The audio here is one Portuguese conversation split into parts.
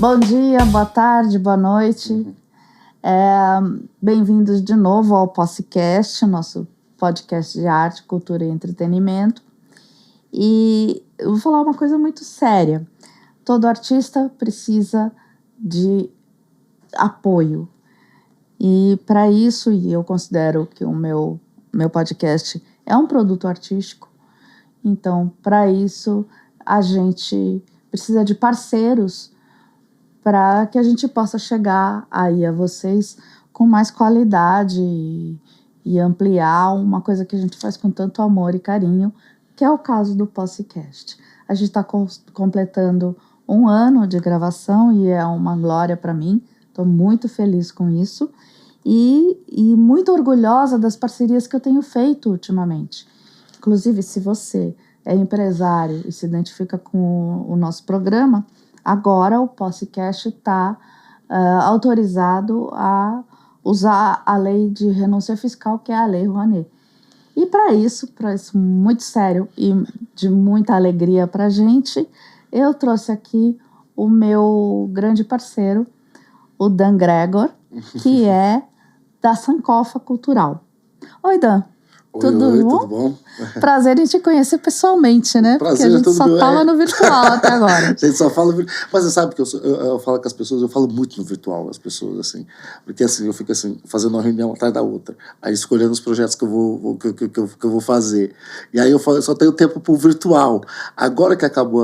Bom dia, boa tarde, boa noite. Bem-vindos de novo ao Podcast, nosso podcast de arte, cultura e entretenimento. E eu vou falar uma coisa muito séria. Todo artista precisa de apoio. E para isso, e eu considero que o meu podcast é um produto artístico, então, para isso, a gente precisa de parceiros para que a gente possa chegar aí a vocês com mais qualidade e ampliar uma coisa que a gente faz com tanto amor e carinho, que é o caso do Podcast. A gente está completando 1 ano de gravação e é uma glória para mim. Estou muito feliz com isso e muito orgulhosa das parcerias que eu tenho feito ultimamente. Inclusive, se você é empresário e se identifica com o nosso programa, agora o Podcast está autorizado a usar a lei de renúncia fiscal, que é a Lei Rouanet. E para isso muito sério e de muita alegria para a gente, eu trouxe aqui o meu grande parceiro, o Dan Gregor, que é da Sankofa Cultural. Oi, Dan. Tudo bom? Prazer em te conhecer pessoalmente, né? Prazer, porque a gente só fala no virtual até agora. A gente só fala... Mas você sabe que eu falo com as pessoas, eu falo muito no virtual, as pessoas, assim. Porque, assim, eu fico, assim, fazendo uma reunião atrás da outra. Aí, escolhendo os projetos que eu vou fazer. E aí, eu só tenho tempo pro virtual. Agora que acabou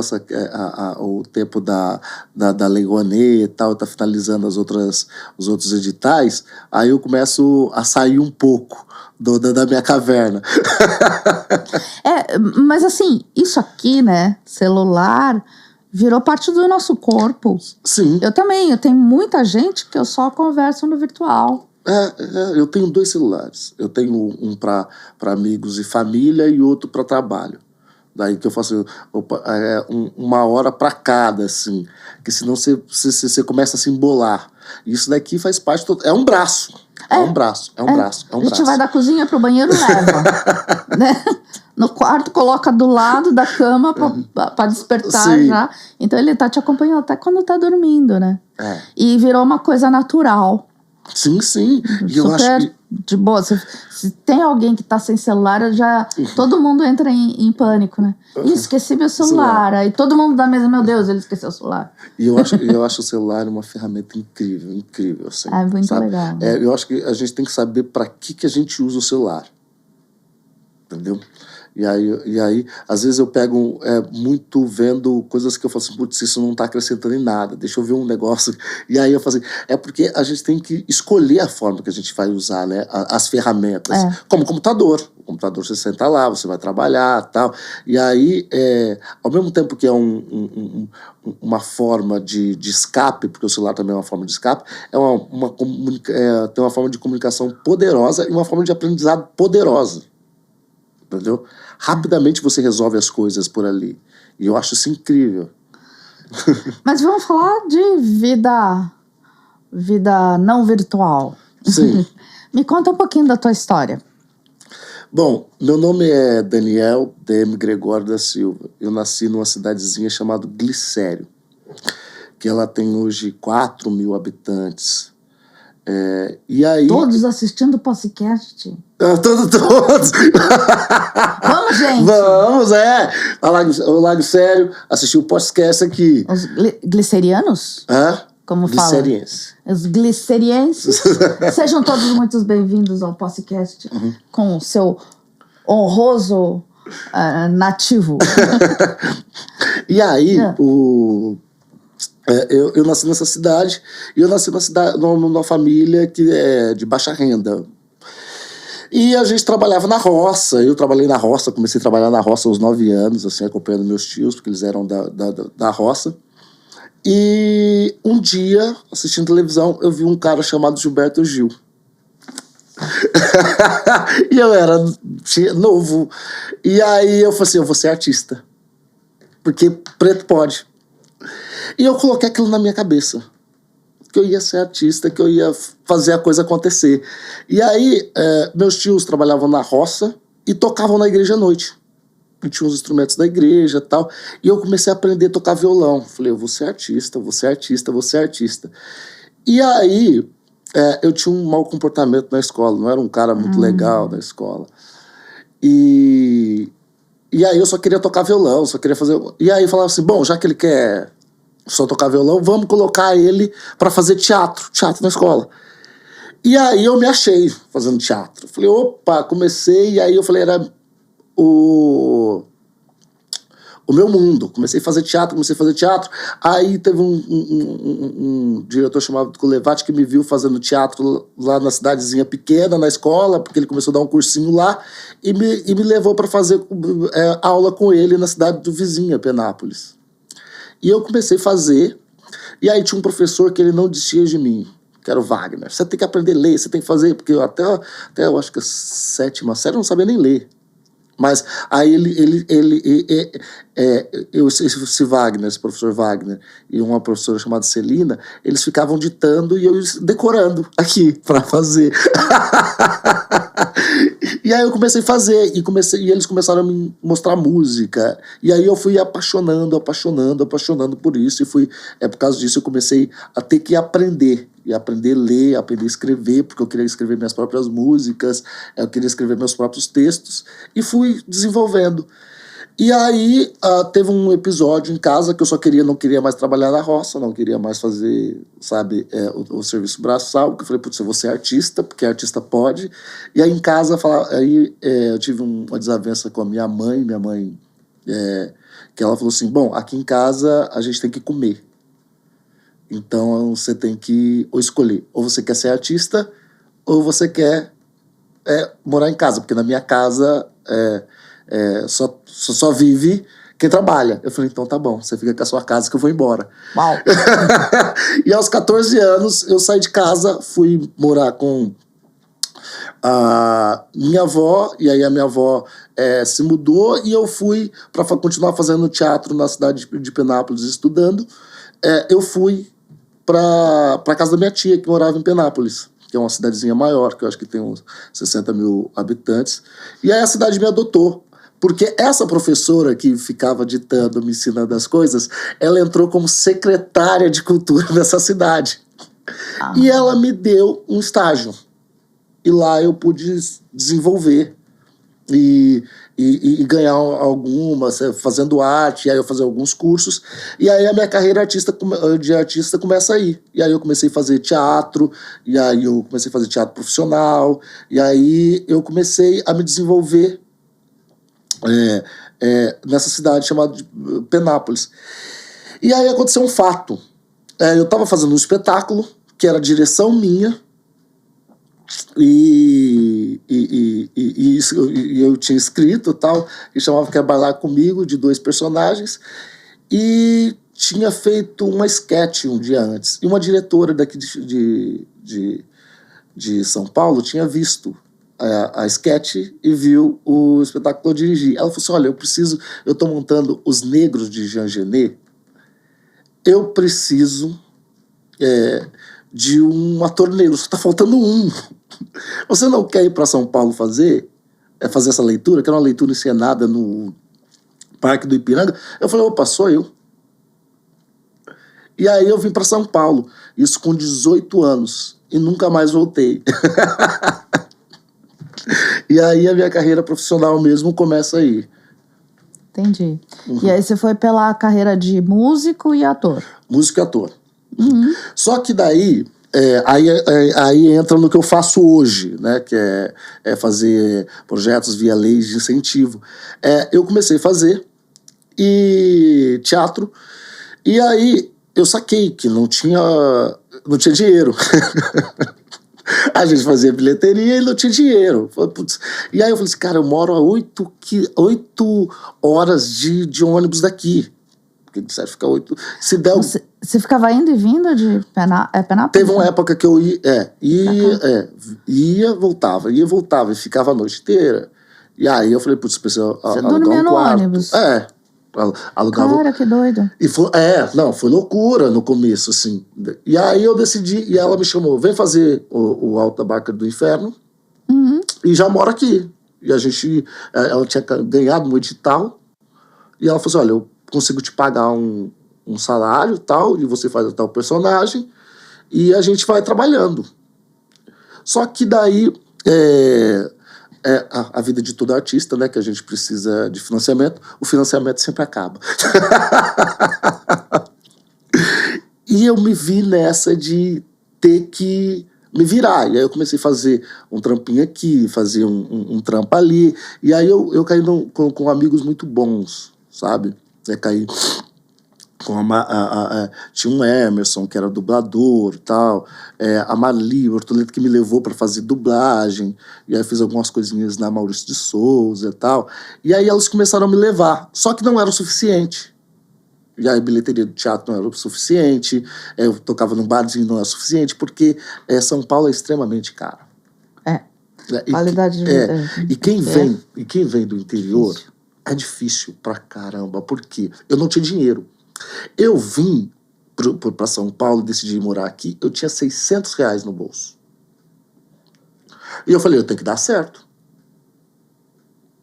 o tempo da Lei Rouanet e tal, tá finalizando os outros editais, aí eu começo a sair um pouco da minha caverna. Mas assim, isso aqui, né, celular, virou parte do nosso corpo. Sim. Eu também, eu tenho muita gente que eu só converso no virtual. Eu tenho 2 celulares. Eu tenho um para amigos e família e outro para trabalho. Daí que eu faço 1 hora para cada, assim. Que senão você começa a se embolar. Isso daqui faz parte... É um braço. É um braço. A gente vai da cozinha pro banheiro e leva. Né? No quarto, coloca do lado da cama pra despertar. Sim. Já. Então ele tá te acompanhando até quando tá dormindo, né? E virou uma coisa natural. Sim. E eu acho que... de boa. Se tem alguém que tá sem celular, todo mundo entra em pânico, né? Esqueci meu celular. Aí todo mundo da mesa, meu Deus, ele esqueceu o celular. E eu acho o celular uma ferramenta incrível, assim. É muito legal. Né? Eu acho que a gente tem que saber para que a gente usa o celular. Entendeu? E aí, às vezes eu pego muito vendo coisas que eu falo assim, putz, isso não tá acrescentando em nada, deixa eu ver um negócio. E aí eu falo assim, porque a gente tem que escolher a forma que a gente vai usar, né, as ferramentas. Como o computador. O computador, você senta lá, você vai trabalhar e tal. E aí, ao mesmo tempo que é uma forma de escape, porque o celular também é uma forma de escape, tem uma forma de comunicação poderosa e uma forma de aprendizado poderosa. Entendeu? Rapidamente você resolve as coisas por ali. E eu acho isso incrível. Mas vamos falar de vida não virtual. Sim. Me conta um pouquinho da tua história. Bom, meu nome é Daniel DM Gregório da Silva. Eu nasci numa cidadezinha chamada Glicério, que ela tem hoje 4.000 habitantes. E aí... Todos assistindo o podcast? Todos! Vamos, gente! Vamos, O Lago Sério, assistiu o podcast aqui. Os glicerianos? Como fala? Glicerienses. Os glicerienses. Sejam todos muito bem-vindos ao podcast com o seu honroso nativo. E aí, eu nasci nessa cidade, e eu nasci numa família que é de baixa renda. E a gente trabalhava na roça. Eu trabalhei na roça, comecei a trabalhar na roça aos 9 anos, assim, acompanhando meus tios, porque eles eram da roça. E um dia, assistindo televisão, eu vi um cara chamado Gilberto Gil. E eu era novo. E aí eu falei assim, eu vou ser artista. Porque preto pode. E eu coloquei aquilo na minha cabeça. Que eu ia ser artista, que eu ia fazer a coisa acontecer. E aí, meus tios trabalhavam na roça e tocavam na igreja à noite. e tinha os instrumentos da igreja e tal. E eu comecei a aprender a tocar violão. Falei, eu vou ser artista, vou ser artista, vou ser artista. E aí, eu tinha um mau comportamento na escola, não era um cara muito legal na escola. E aí eu só queria tocar violão, só queria fazer... E aí eu falava assim, bom, já que ele quer só tocar violão, vamos colocar ele para fazer teatro na escola. E aí eu me achei fazendo teatro. Falei, opa, comecei, e aí eu falei, era o meu mundo. Comecei a fazer teatro. Aí teve um diretor chamado Colevati que me viu fazendo teatro lá na cidadezinha pequena, na escola, porque ele começou a dar um cursinho lá, e me levou para fazer aula com ele na cidade do vizinho, Penápolis. E eu comecei a fazer, e aí tinha um professor que ele não desistia de mim, que era o Wagner. Você tem que aprender a ler, você tem que fazer, porque até eu acho que a 7ª série eu não sabia nem ler. Mas aí esse Wagner, esse professor Wagner, e uma professora chamada Celina, eles ficavam ditando e eu decorando aqui para fazer. E aí eu comecei a fazer, e eles começaram a me mostrar música. E aí eu fui apaixonando por isso. Por causa disso eu comecei a ter que aprender. E aprender a ler, aprender a escrever, porque eu queria escrever minhas próprias músicas, eu queria escrever meus próprios textos, e fui desenvolvendo. E aí teve um episódio em casa que eu não queria mais trabalhar na roça, não queria mais fazer, sabe, o serviço braçal, porque eu falei, putz, eu vou ser artista, porque artista pode. E aí em casa, eu tive uma desavença com a minha mãe, que ela falou assim, bom, aqui em casa a gente tem que comer. Então você tem que escolher, ou você quer ser artista, ou você quer morar em casa, porque na minha casa só vive quem trabalha. Eu falei, então tá bom, você fica com a sua casa que eu vou embora. Uau. E aos 14 anos eu saí de casa, fui morar com a minha avó, e aí a minha avó se mudou, e eu fui para continuar fazendo teatro na cidade de Penápolis, estudando. Eu fui para casa da minha tia, que morava em Penápolis, que é uma cidadezinha maior, que eu acho que tem uns 60 mil habitantes. E aí a cidade me adotou, porque essa professora que ficava ditando, me ensinando as coisas, ela entrou como secretária de cultura nessa cidade. E ela me deu um estágio. E lá eu pude desenvolver e ganhar algumas, fazendo arte, e aí eu fazer alguns cursos, e aí a minha carreira de artista começa aí. E aí eu comecei a fazer teatro, e aí eu comecei a fazer teatro profissional, e aí eu comecei a me desenvolver nessa cidade chamada de Penápolis. E aí aconteceu um fato. Eu estava fazendo um espetáculo, que era direção minha, e eu tinha escrito tal, e chamava Quer Bailar Comigo, de 2 personagens, e tinha feito uma sketch um dia antes, e uma diretora daqui de São Paulo tinha visto a sketch e viu o espetáculo que eu dirigi. Ela falou assim, olha, eu tô montando Os Negros de Jean Genet, eu preciso de um ator negro, só tá faltando um. Você não quer ir para São Paulo fazer essa leitura, que era uma leitura encenada no Parque do Ipiranga? Eu falei, opa, sou eu. E aí eu vim para São Paulo, isso com 18 anos, e nunca mais voltei. E aí a minha carreira profissional mesmo começa aí. Entendi. E aí você foi pela carreira de músico e ator? Músico e ator. Só que daí... aí entra no que eu faço hoje, né, que é fazer projetos via leis de incentivo. Eu comecei a fazer teatro, e aí eu saquei que não tinha dinheiro. A gente fazia bilheteria e não tinha dinheiro. E aí eu falei assim, cara, eu moro a 8 horas de ônibus daqui. Porque disseram ficar 8... Se der... Você ficava indo e vindo de Penápolis? Teve uma época que eu ia, voltava, e ficava a noite inteira. E aí eu falei, putz, preciso alugar um quarto. Ônibus? Alugava. Cara, que doido. E foi loucura no começo, assim. E aí eu decidi, e ela me chamou, vem fazer o Alto da Barca do Inferno, e já mora aqui. E ela tinha ganhado um edital, E ela falou assim, olha, eu consigo te pagar um salário tal, e você faz o tal personagem, e a gente vai trabalhando. Só que daí, a vida de todo artista, né, que a gente precisa de financiamento, o financiamento sempre acaba. E eu me vi nessa de ter que me virar. E aí eu comecei a fazer um trampinho aqui, fazer um trampo ali. E aí eu caí com amigos muito bons, sabe? Caí com tinha um Emerson, que era dublador e tal. A Marli, o Hortolito, que me levou para fazer dublagem. E aí eu fiz algumas coisinhas na Maurício de Souza e tal. E aí elas começaram a me levar. Só que não era o suficiente. E a bilheteria do teatro não era o suficiente, eu tocava num barzinho, não era o suficiente, porque São Paulo é extremamente caro. Qualidade de vida. E quem vem do interior é difícil pra caramba, porque eu não tinha dinheiro. Eu vim pra São Paulo, decidi morar aqui, eu tinha R$600 no bolso. E eu falei, eu tenho que dar certo.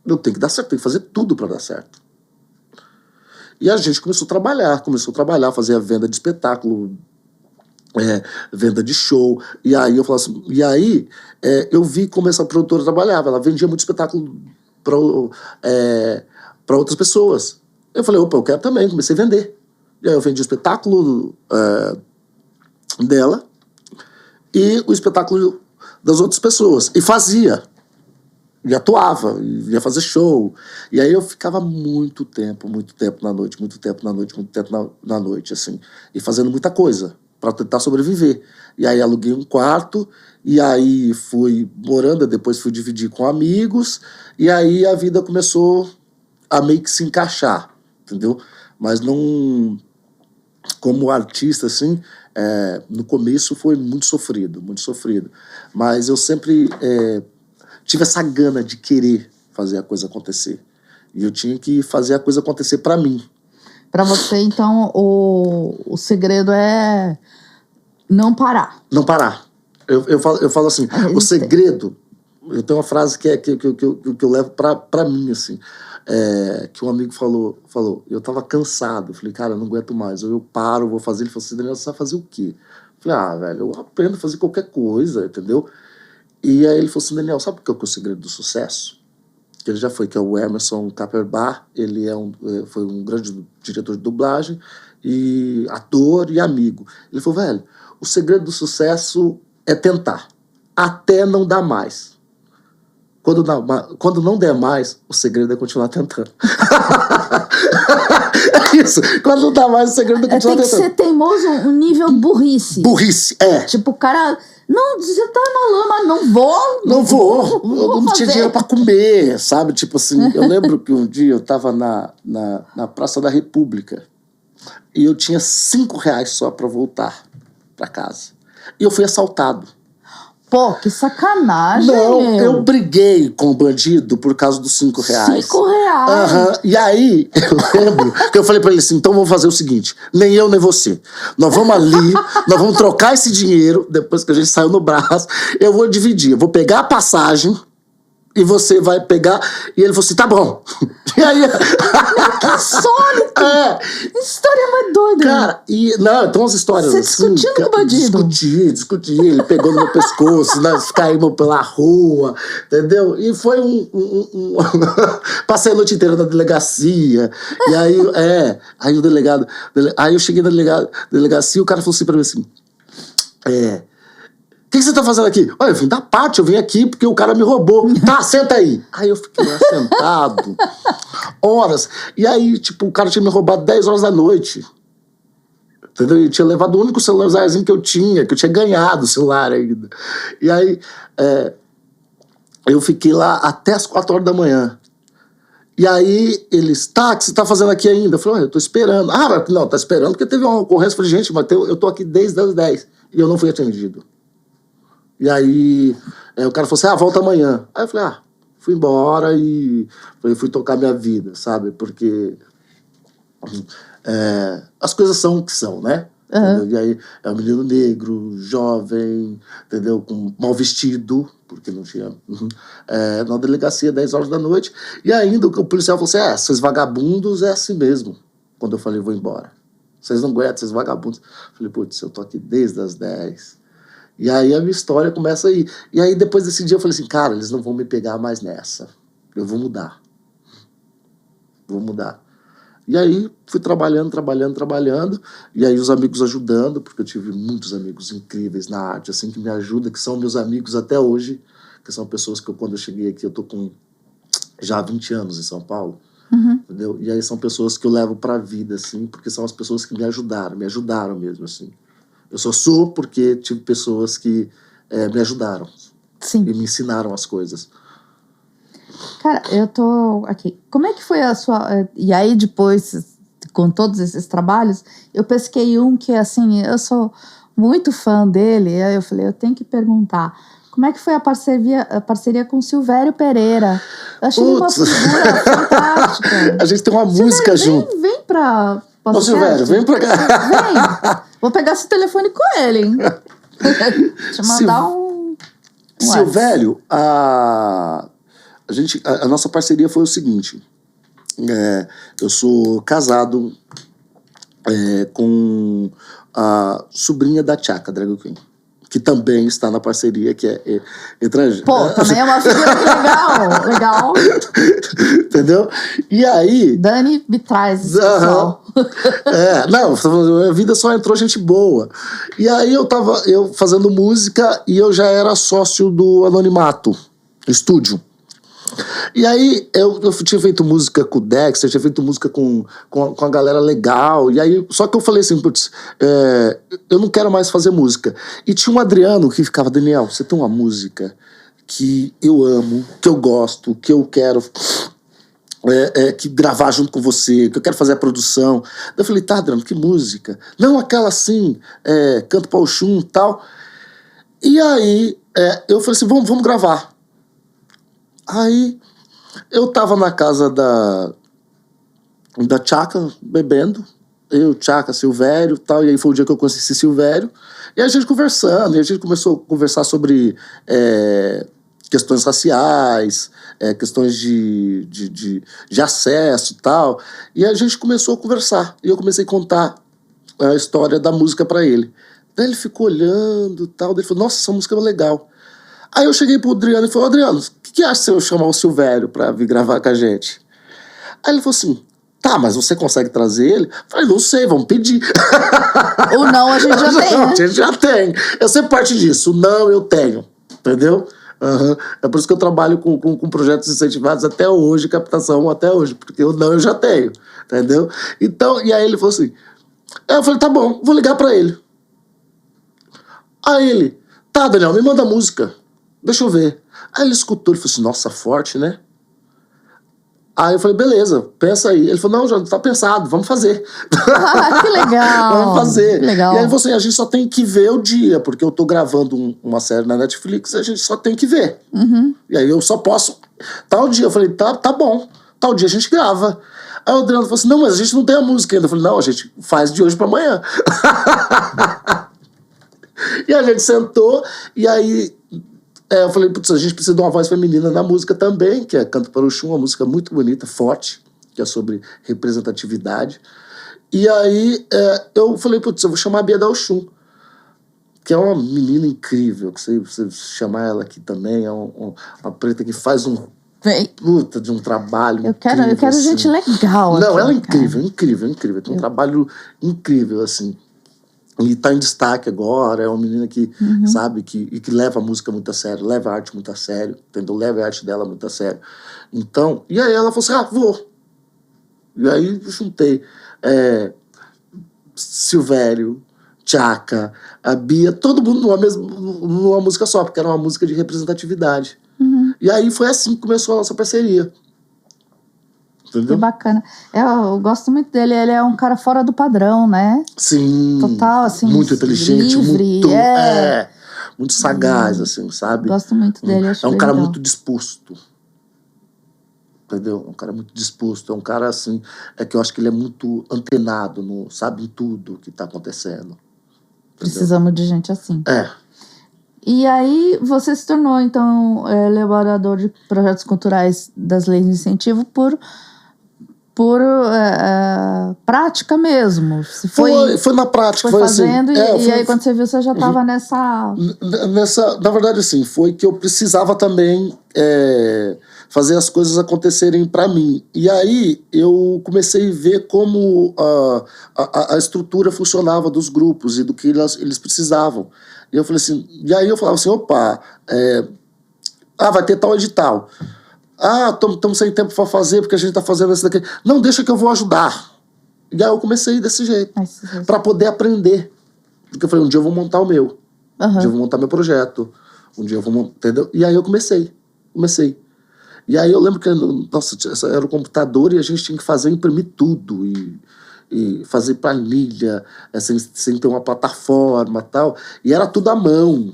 Eu tenho que fazer tudo pra dar certo. E a gente começou a trabalhar, fazer a venda de espetáculo, venda de show. E aí eu falei assim, eu vi como essa produtora trabalhava. Ela vendia muito espetáculo para outras pessoas. Eu falei, opa, eu quero também, comecei a vender. E aí eu vendi o espetáculo dela e o espetáculo das outras pessoas. E fazia. E atuava, ia fazer show. E aí eu ficava muito tempo na noite, assim. E fazendo muita coisa para tentar sobreviver. E aí aluguei um quarto, e aí fui morando, depois fui dividir com amigos, e aí a vida começou a meio que se encaixar, entendeu? Mas não... Como artista, assim, no começo foi muito sofrido. Mas eu sempre... tive essa gana de querer fazer a coisa acontecer. E eu tinha que fazer a coisa acontecer para mim. Para você, então, o segredo é não parar. Não parar. Eu falo assim, o segredo... Eu tenho uma frase que eu levo para mim, assim. Que um amigo falou, eu tava cansado. Eu falei, cara, eu não aguento mais. Ou eu paro, vou fazer. Ele falou assim, Daniel, você vai fazer o quê? Eu falei, velho, eu aprendo a fazer qualquer coisa, entendeu? E aí ele falou assim, Daniel, sabe o que é o segredo do sucesso? Que ele já foi, que é o Emerson Caperbach, ele foi um grande diretor de dublagem, e ator e amigo. Ele falou, velho, o segredo do sucesso é tentar, até não dar mais. Quando não der mais, o segredo é continuar tentando. É isso. Quando não dá mais, o segredo é continuar tentando. Tem que ser teimoso, um nível burrice. Burrice, Tipo, o cara... Não, você tá na lama, não vou. Eu não tinha dinheiro pra comer, sabe? Tipo assim, eu lembro que um dia eu tava na Praça da República e eu tinha R$5 só pra voltar pra casa. E eu fui assaltado. Pô, que sacanagem, Não, eu briguei com o bandido por causa dos R$5. R$5? E aí, eu lembro que eu falei pra ele assim, então vamos fazer o seguinte, nem eu nem você. Nós vamos ali, nós vamos trocar esse dinheiro, depois que a gente saiu no braço, eu vou dividir, eu vou pegar a passagem e você vai pegar... E ele falou assim, tá bom. E aí... Que sólido! História mais doida. Cara, então as histórias... Você discutindo com o bandido? Discuti. Ele pegou no meu pescoço, nós caímos pela rua, entendeu? E foi Passei a noite inteira na delegacia. E aí, aí o delegado... Aí eu cheguei na delegacia e o cara falou assim pra mim assim... O que você tá fazendo aqui? Olha, eu vim da parte, eu vim aqui porque o cara me roubou. Tá, senta aí. Aí eu fiquei lá sentado, horas. E aí, tipo, o cara tinha me roubado 10 horas da noite. Entendeu? E tinha levado o único celularzinho que eu tinha ganhado o celular ainda. E aí, eu fiquei lá até as 4 horas da manhã. E aí, eles, o que você tá fazendo aqui ainda? Eu falei, eu tô esperando. Não, tá esperando porque teve uma ocorrência. Eu falei, gente, mas eu tô aqui desde as 10. E eu não fui atendido. E aí, o cara falou assim, volta amanhã. Aí eu falei, fui embora e fui tocar minha vida, sabe? Porque as coisas são o que são, né? Uhum. E aí, é um menino negro, jovem, entendeu? Mal vestido, porque não tinha... na delegacia, 10 horas da noite. E ainda o policial falou assim, vocês vagabundos é assim mesmo. Quando eu falei, vou embora. Vocês não aguentam, vocês vagabundos. Eu falei, putz, eu tô aqui desde as 10. E aí a minha história começa aí. E aí depois desse dia eu falei assim, cara, eles não vão me pegar mais nessa. Eu vou mudar. Vou mudar. E aí fui trabalhando. E aí os amigos ajudando, porque eu tive muitos amigos incríveis na arte, assim, que me ajudam, que são meus amigos até hoje, que são pessoas que quando eu cheguei aqui, eu tô com já 20 anos em São Paulo. Entendeu? E aí são pessoas que eu levo pra vida, assim, porque são as pessoas que me ajudaram mesmo, assim. Eu só sou porque tive pessoas que me ajudaram. Sim. E me ensinaram as coisas. Cara, eu tô aqui. Como é que foi a sua... E aí depois, com todos esses trabalhos, eu pesquei um que, assim, eu sou muito fã dele, e aí eu falei, eu tenho que perguntar. Como é que foi a parceria com o Silvério Pereira? Eu achei ele uma figura fantástica. A gente tem uma música junto. Vem pra... Ô, Silvério, vem pra cá. Vem. Vou pegar esse telefone com ele, hein? Deixa eu mandar um Silvério, a nossa parceria foi o seguinte. Eu sou casado com a sobrinha da Tchaka, Drag Queen, que também está na parceria, que é Pô, também é uma figura legal. Entendeu? E aí... Dani me traz esse pessoal. A vida só entrou gente boa. E aí eu fazendo música e eu já era sócio do Anonimato Estúdio. E aí eu tinha feito música com o Dexter, tinha feito música com a galera legal. E aí, só que eu falei assim, putz, eu não quero mais fazer música. E tinha um Adriano que ficava, Daniel, você tem uma música que eu amo, que eu gosto, que eu quero que gravar junto com você, que eu quero fazer a produção. Daí eu falei, tá, Adriano, que música? Não, aquela assim, canto pra Oxum e tal. E aí eu falei assim, vamos gravar. Aí eu tava na casa da Tchaka, bebendo, eu, Tchaka, Silvério e tal, e aí foi o dia que eu conheci Silvério, e a gente conversando, e a gente começou a conversar sobre questões raciais, questões de acesso e tal, e a gente começou a conversar, e eu comecei a contar a história da música pra ele. Daí ele ficou olhando e tal, daí ele falou, nossa, essa música é legal. Aí eu cheguei pro Adriano e falei, Adriano, o que acha se eu chamar o Silvério pra vir gravar com a gente? Aí ele falou assim, tá, mas você consegue trazer ele? Eu falei, não sei, vamos pedir. O não a gente já tem, né? A gente já tem. Eu sempre parte disso, o não eu tenho, entendeu? É por isso que eu trabalho com projetos incentivados até hoje, captação até hoje, porque o não eu já tenho, entendeu? Então, e aí ele falou assim, eu falei, tá bom, vou ligar pra ele. Aí ele, tá, Daniel, me manda a música. Deixa eu ver. Aí ele escutou, ele falou assim, nossa, forte, né? Aí eu falei, beleza, pensa aí. Ele falou, não, já tá pensado, vamos fazer. Que legal. Vamos fazer. Que legal. E aí ele falou assim, a gente só tem que ver o dia, porque eu tô gravando uma série na Netflix, a gente só tem que ver. E aí eu só posso, tal dia. Eu falei, tá bom, tal dia a gente grava. Aí o Adriano falou assim, não, mas a gente não tem a música ainda. Eu falei, não, a gente faz de hoje pra amanhã. E a gente sentou, e aí eu falei, putz, a gente precisa de uma voz feminina na música também, que é Canto para Oxum, uma música muito bonita, forte, que é sobre representatividade. E aí eu falei, putz, eu vou chamar a Bia da Oxum, que é uma menina incrível, que você chamar ela aqui também, é uma preta que faz puta de um trabalho eu quero assim. Gente legal. Não, aqui, ela é incrível. Tem um trabalho incrível, assim. E tá em destaque agora, é uma menina que, sabe, que leva a música muito a sério, leva a arte muito a sério, entendeu? Leva a arte dela muito a sério. Então, e aí ela falou assim, vou. E aí eu juntei Silvério, Tchaka, a Bia, todo mundo numa música só, porque era uma música de representatividade. E aí foi assim que começou a nossa parceria. Entendeu? Que bacana. Eu gosto muito dele, ele é um cara fora do padrão, né? Sim. Total, assim, muito inteligente, livre, muito sagaz, assim, sabe? Gosto muito dele, acho É um cara legal. muito disposto. Entendeu? É um cara muito disposto, é um cara, assim, que eu acho que ele é muito antenado, sabe, em tudo que tá acontecendo. Entendeu? Precisamos de gente assim. E aí você se tornou, então, elaborador de projetos culturais das leis de incentivo por prática mesmo. Foi na prática. Foi fazendo assim, e aí quando você viu, você já estava nessa... Na verdade, assim, foi que eu precisava também fazer as coisas acontecerem para mim. E aí eu comecei a ver como a estrutura funcionava dos grupos e do que eles precisavam. E eu falei assim, e aí eu falava assim, opa, vai ter tal edital. Estamos sem tempo para fazer porque a gente está fazendo isso daqui. Não, deixa que eu vou ajudar. E aí eu comecei desse jeito, para poder aprender. Porque eu falei, um dia eu vou montar o meu. Um dia eu vou montar meu projeto. Um dia eu vou montar, entendeu? E aí eu comecei. E aí eu lembro que, nossa, era o computador e a gente tinha que imprimir tudo. E fazer planilha, sem ter uma plataforma e tal. E era tudo à mão,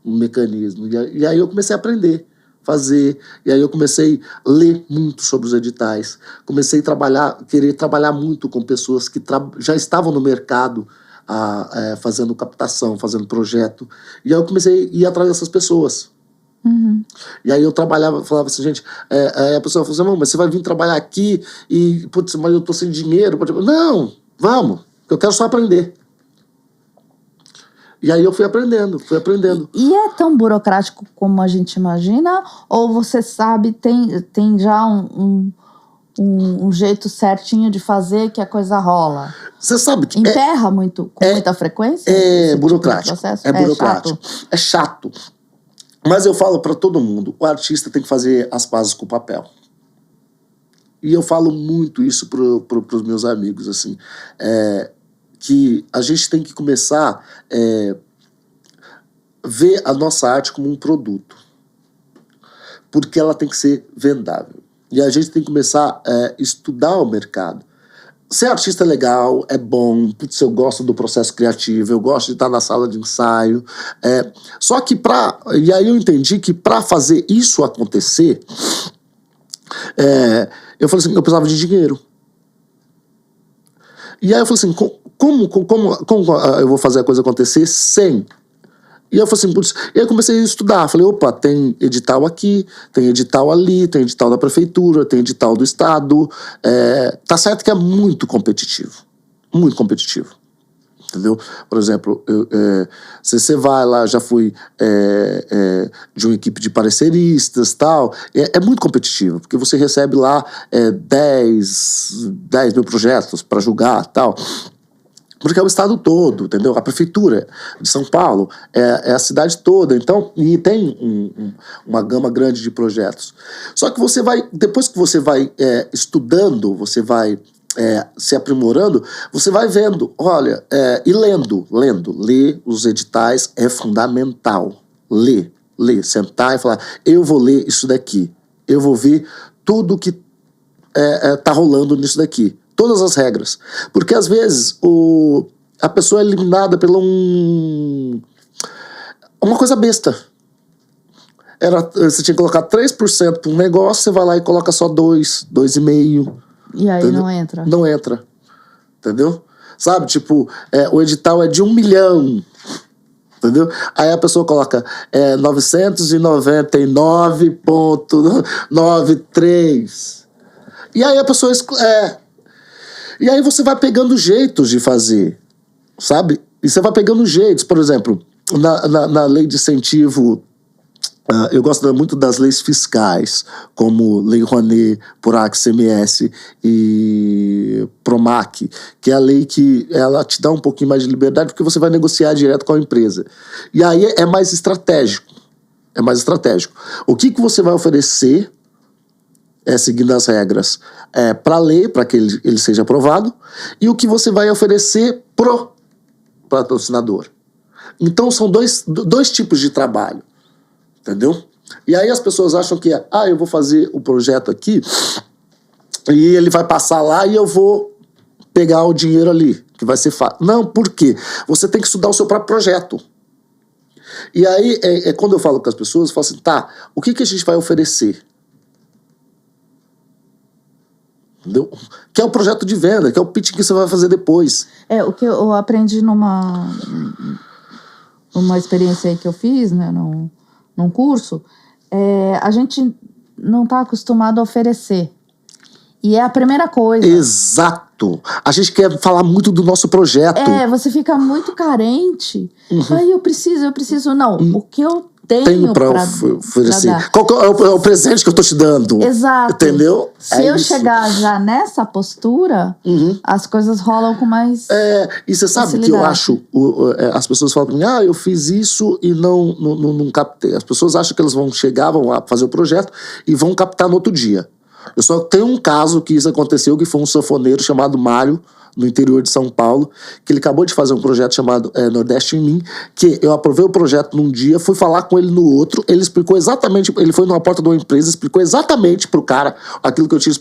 o mecanismo. E aí eu comecei a aprender. Fazer, e aí eu comecei a ler muito sobre os editais, comecei a querer trabalhar muito com pessoas que já estavam no mercado fazendo captação, fazendo projeto, e aí eu comecei a ir atrás dessas pessoas. E aí eu falava assim, gente, a pessoa falou assim, mas você vai vir trabalhar aqui e, putz, mas eu tô sem dinheiro. Não, vamos, eu quero só aprender. E aí eu fui aprendendo. E é tão burocrático como a gente imagina? Ou você sabe, tem já um jeito certinho de fazer que a coisa rola? Você sabe que... Emperra muito, com muita frequência? É burocrático. É burocrático. É chato. Mas eu falo para todo mundo, o artista tem que fazer as pazes com o papel. E eu falo muito isso pros meus amigos, assim. Que a gente tem que começar a ver a nossa arte como um produto. Porque ela tem que ser vendável. E a gente tem que começar a estudar o mercado. Ser artista é legal, é bom, putz, eu gosto do processo criativo, eu gosto de estar na sala de ensaio. Só que e aí eu entendi que para fazer isso acontecer, eu falei assim, eu precisava de dinheiro. E aí eu falei assim, como eu vou fazer a coisa acontecer sem? E eu falei assim, putz, e aí eu comecei a estudar. Falei, opa, tem edital aqui, tem edital ali, tem edital da prefeitura, tem edital do estado. Tá certo que é muito competitivo. Muito competitivo. Entendeu? Por exemplo, se você vai lá, já fui de uma equipe de pareceristas e tal, é muito competitivo, porque você recebe lá 10 mil projetos para julgar e tal. Porque é o estado todo, entendeu? A prefeitura de São Paulo é a cidade toda, então, e tem uma gama grande de projetos. Só que depois que você vai estudando, você vai se aprimorando, você vai vendo, olha, e ler os editais é fundamental. Ler, sentar e falar, eu vou ler isso daqui, eu vou ver tudo que tá rolando nisso daqui. Todas as regras. Porque, às vezes, a pessoa é eliminada por uma coisa besta. Você tinha que colocar 3% para um negócio, você vai lá e coloca só 2,5%. E aí entendeu? Não entra. Não entra. Entendeu? Sabe, tipo, o edital é de 1 milhão. Entendeu? Aí a pessoa coloca 999,93. E aí a pessoa... E aí você vai pegando jeitos de fazer, sabe? E você vai pegando jeitos. Por exemplo, na lei de incentivo, eu gosto muito das leis fiscais, como Lei Rouanet, PROAC, CMS e PROMAC, que é a lei que ela te dá um pouquinho mais de liberdade porque você vai negociar direto com a empresa. E aí é mais estratégico. O que você vai oferecer seguindo as regras para a lei, para que ele seja aprovado, e o que você vai oferecer pro patrocinador. Então são dois tipos de trabalho, entendeu? E aí as pessoas acham que eu vou fazer o projeto aqui e ele vai passar lá e eu vou pegar o dinheiro ali, que vai ser fácil. Não, por quê? Você tem que estudar o seu próprio projeto. E aí, quando eu falo com as pessoas, eu falo assim, o que a gente vai oferecer? Entendeu? Que é o projeto de venda, que é o pitch que você vai fazer depois. O que eu aprendi uma experiência aí que eu fiz, né, num curso, a gente não está acostumado a oferecer. E é a primeira coisa. Exato. A gente quer falar muito do nosso projeto. Você fica muito carente. Aí eu preciso. Não, o que eu tenho pra oferecer. Qual é o presente que eu tô te dando? Exato. Entendeu? Se eu chegar já nessa postura, as coisas rolam com mais e você sabe que eu acho, as pessoas falam pra mim, eu fiz isso e não captei. As pessoas acham que elas vão chegar, vão fazer o projeto e vão captar no outro dia. Eu só tenho um caso que isso aconteceu, que foi um sanfoneiro chamado Mário, no interior de São Paulo, que ele acabou de fazer um projeto chamado Nordeste em Mim, que eu aprovei o projeto num dia, fui falar com ele no outro, ele explicou exatamente, ele foi numa porta de uma empresa, explicou exatamente pro cara aquilo que eu tinha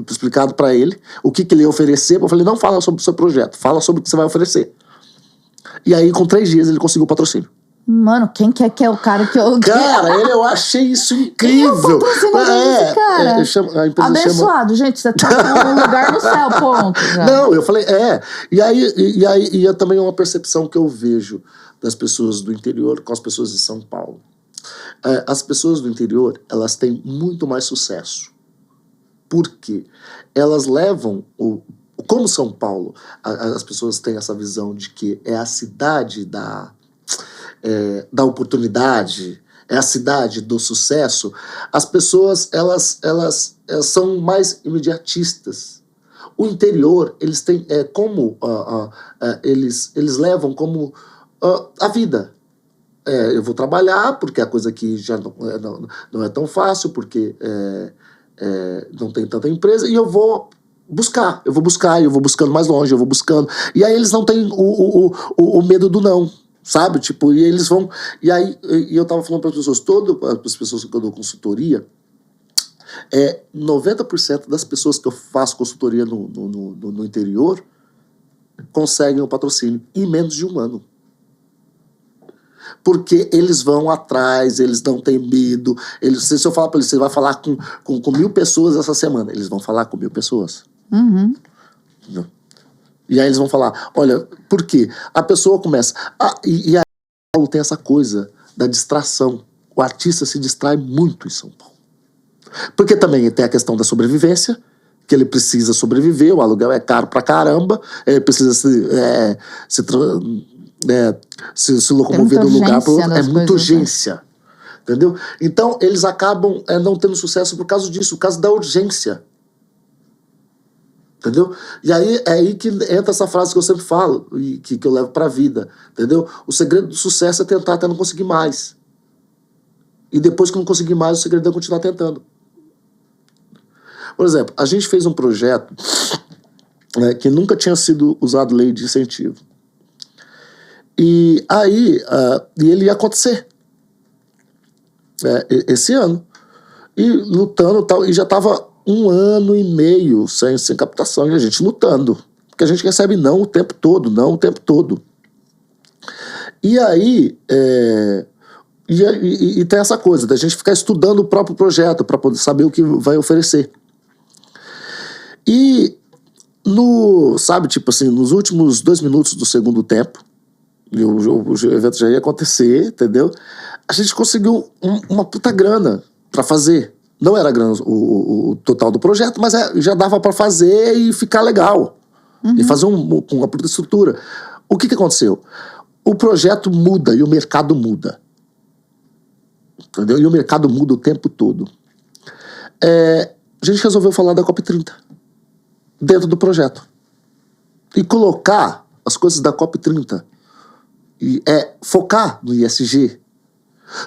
explicado pra ele, o que ele ia oferecer. Eu falei, não fala sobre o seu projeto, fala sobre o que você vai oferecer. E aí, com 3 dias, ele conseguiu o patrocínio. Mano, quem que é o cara que eu... Cara, eu achei isso incrível. Cara. A empresa abençoado, gente, você tá com um lugar no céu, ponto. Já. Não, eu falei, E aí também é uma percepção que eu vejo das pessoas do interior com as pessoas de São Paulo. As pessoas do interior, elas têm muito mais sucesso. Por quê? Elas levam como São Paulo, as pessoas têm essa visão de que é a cidade da oportunidade, é a cidade do sucesso. As pessoas, elas são mais imediatistas. O interior, eles têm eles levam como a vida. Eu vou trabalhar, porque é a coisa que já não é tão fácil, porque não tem tanta empresa, e eu vou buscando mais longe, eu vou buscando. E aí eles não têm o medo do não. Sabe? Tipo, e eles vão... E aí, eu tava falando para as pessoas, as pessoas que eu dou consultoria, 90% das pessoas que eu faço consultoria no interior conseguem o patrocínio em menos de 1 ano. Porque eles vão atrás, eles não têm medo. Se eu falar para eles, você vai falar com 1.000 pessoas essa semana, eles vão falar com 1.000 pessoas. Entendeu? E aí eles vão falar, olha, por quê? A pessoa começa... E aí Paulo tem essa coisa da distração. O artista se distrai muito em São Paulo. Porque também tem a questão da sobrevivência, que ele precisa sobreviver, o aluguel é caro pra caramba, ele precisa se locomover de um lugar para outro. É muita urgência. Entendeu? Então, eles acabam não tendo sucesso por causa disso, por causa da urgência. Entendeu? E aí é aí que entra essa frase que eu sempre falo e que eu levo pra vida, entendeu? O segredo do sucesso é tentar até não conseguir mais. E depois que não conseguir mais, o segredo é continuar tentando. Por exemplo, a gente fez um projeto que nunca tinha sido usado lei de incentivo. E aí ele ia acontecer esse ano. E lutando e tal, e já estava 1 ano e meio sem captação, e a gente lutando. Porque a gente recebe não o tempo todo. E aí, e tem essa coisa da gente ficar estudando o próprio projeto para poder saber o que vai oferecer. E, sabe, tipo assim, nos últimos 2 minutos do segundo tempo, e o evento já ia acontecer, entendeu? A gente conseguiu uma puta grana para fazer. Não era grana o total do projeto, mas já dava para fazer e ficar legal. E fazer uma puta estrutura. O que aconteceu? O projeto muda e o mercado muda. Entendeu? E o mercado muda o tempo todo. A gente resolveu falar da COP30 dentro do projeto. E colocar as coisas da COP30 e focar no ISG,